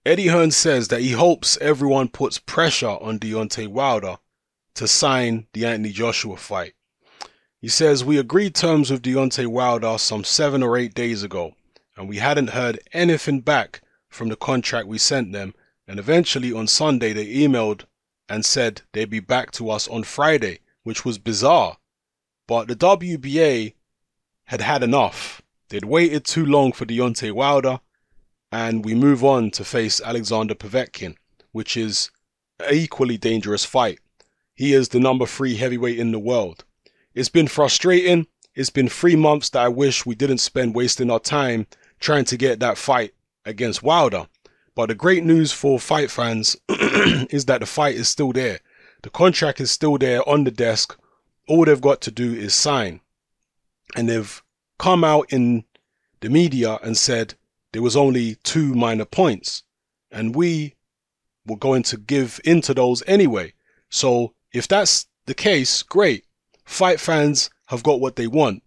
Eddie Hearn says that he hopes everyone puts pressure on Deontay Wilder to sign the Anthony Joshua fight. He says, we agreed terms with Deontay Wilder some 7 or 8 days ago, and we hadn't heard anything back from the contract we sent them, and eventually on Sunday they emailed and said they'd be back to us on Friday, which was bizarre. But the WBA had had enough. They'd waited too long for Deontay Wilder, and we move on to face Alexander Povetkin, which is an equally dangerous fight. He is the number 3 heavyweight in the world. It's been frustrating. It's been 3 months that I wish we didn't spend wasting our time trying to get that fight against Wilder. But the great news for fight fans is that the fight is still there. The contract is still there on the desk. All they've got to do is sign. And they've come out in the media and said there was only 2 minor points. And we were going to give into those anyway. So if that's the case, great. Fight fans have got what they want.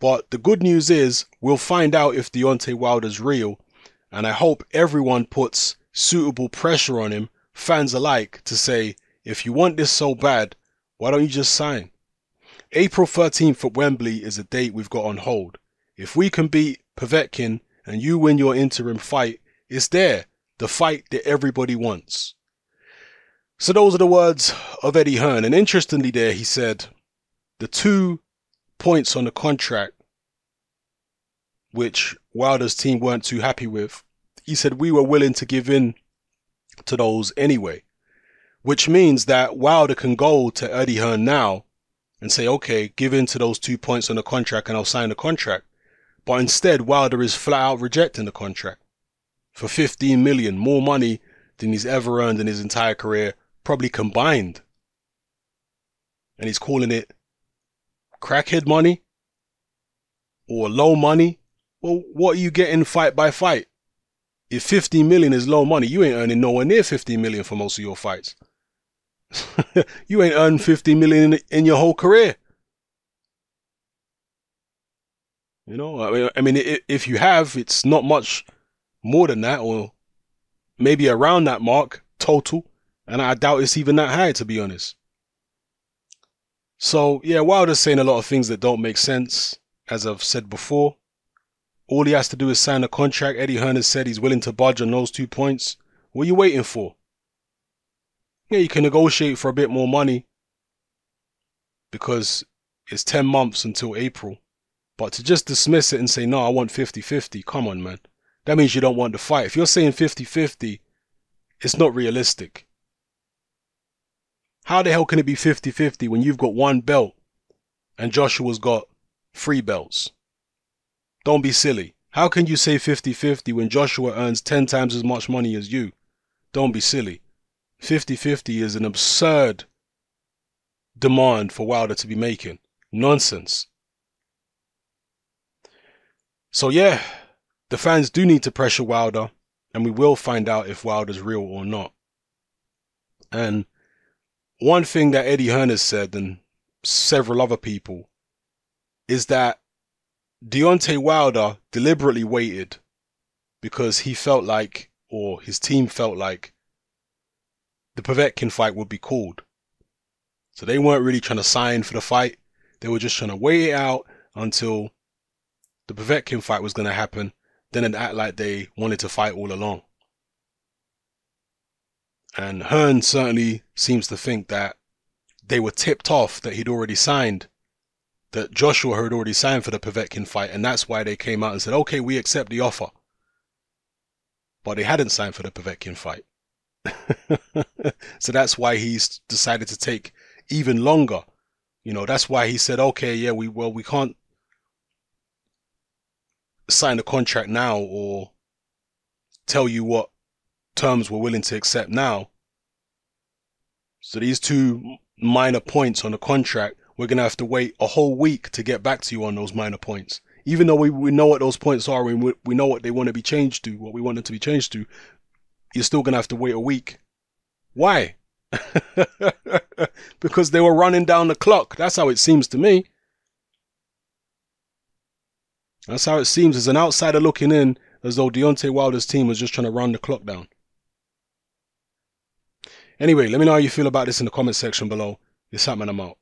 But the good news is we'll find out if Deontay Wilder's real. And I hope everyone puts suitable pressure on him, fans alike, to say, if you want this so bad, why don't you just sign? April 13th at Wembley is a date we've got on hold. If we can beat Povetkin and you win your interim fight, it's there. The fight that everybody wants. So those are the words of Eddie Hearn. And interestingly there, he said, the 2 points on the contract, which Wilder's team weren't too happy with, he said we were willing to give in to those anyway. Which means that Wilder can go to Eddie Hearn now and say, okay, give in to those 2 points on the contract and I'll sign the contract. But instead, Wilder is flat out rejecting the contract for 15 million, more money than he's ever earned in his entire career, probably combined. And he's calling it crackhead money or low money. Well, what are you getting fight by fight? If 15 million is low money, you ain't earning nowhere near 15 million for most of your fights. You ain't earned 15 million in your whole career. You know, I mean, if you have, it's not much more than that, or maybe around that mark total. And I doubt it's even that high, to be honest. So, yeah, Wilder's saying a lot of things that don't make sense, as I've said before. All he has to do is sign a contract. Eddie Hearn has said he's willing to budge on those 2 points. What are you waiting for? Yeah, you can negotiate for a bit more money because it's 10 months until April. But to just dismiss it and say, no, I want 50-50, come on, man. That means you don't want the fight. If you're saying 50-50, it's not realistic. How the hell can it be 50-50 when you've got 1 belt and Joshua's got 3 belts? Don't be silly. How can you say 50-50 when Joshua earns 10 times as much money as you? Don't be silly. 50-50 is an absurd demand for Wilder to be making. Nonsense. So yeah, the fans do need to pressure Wilder, and we will find out if Wilder's real or not. And one thing that Eddie Hearn has said, and several other people, is that Deontay Wilder deliberately waited because he felt like, or his team felt like, the Povetkin fight would be called. So they weren't really trying to sign for the fight. They were just trying to wait it out until the Povetkin fight was going to happen. Then it'd act like they wanted to fight all along. And Hearn certainly seems to think that they were tipped off that he'd already signed, that Joshua had already signed for the Povetkin fight, and that's why they came out and said, okay, we accept the offer. But they hadn't signed for the Povetkin fight. So that's why he's decided to take even longer. You know, that's why he said, okay, yeah, we can't sign a contract now or tell you what terms we're willing to accept now. So these 2 minor points on the contract, we're going to have to wait a whole week to get back to you on those minor points. Even though we know what those points are, and we know what they want to be changed to, what we want them to be changed to, you're still going to have to wait a week. Why? Because they were running down the clock. That's how it seems to me. That's how it seems as an outsider looking in, as though Deontay Wilder's team was just trying to run the clock down. Anyway, let me know how you feel about this in the comment section below. This Hatman, I'm out.